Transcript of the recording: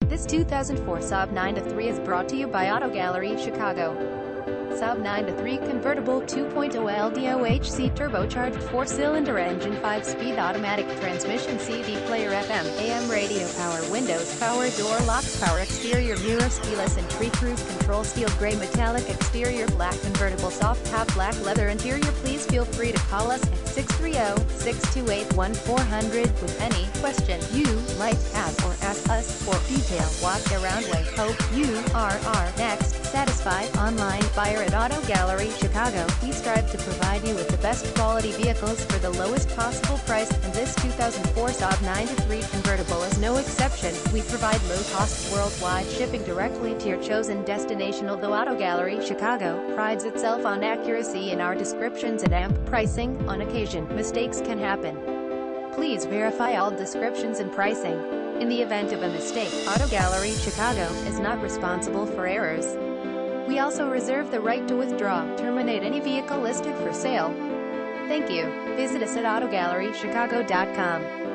This 2004 Saab 9-3 is brought to you by Auto Gallery, Chicago. Saab 9-3 Convertible 2.0 LDOHC turbocharged 4-cylinder engine, 5-speed automatic transmission, CD player, FM, AM radio, power windows, power door locks, power exterior mirrors, keyless entry, cruise control, steel gray metallic exterior, black convertible, soft top, black leather interior. Please feel free to call us at 630-628-1400 with any question you might have, or ask us for detail. Walk around way. Hope you are our next satisfied online buyer at Auto Gallery, Chicago. We strive to provide you with the best quality vehicles for the lowest possible price, and this 2004 Saab 9-3 Convertible is no exception. We provide low-cost worldwide shipping directly to your chosen destination. Although Auto Gallery, Chicago prides itself on accuracy in our descriptions and amp pricing, on occasion, mistakes can happen. Please verify all descriptions and pricing. In the event of a mistake, Auto Gallery, Chicago is not responsible for errors. We also reserve the right to withdraw, terminate any vehicle listed for sale. Thank you. Visit us at AutoGalleryChicago.com.